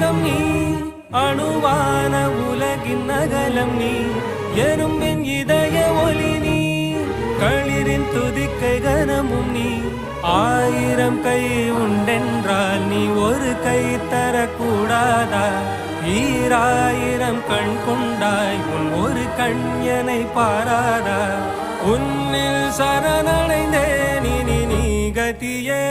அங்கம் நீ அணுவான உலகின் நகலம் நீ எறும்பின் இதய ஒளி நீ களிரின் துதிக்கை கனமும் நீ ஆயிரம் கை உண்டென்றால் நீ ஒரு கை தரக்கூடாதா ஈராயிரம் கண் கொண்டாய் உன் ஒரு கண்யனை பாராதா உன்னில் சரணடைந்தேன் இனி நீ கதியே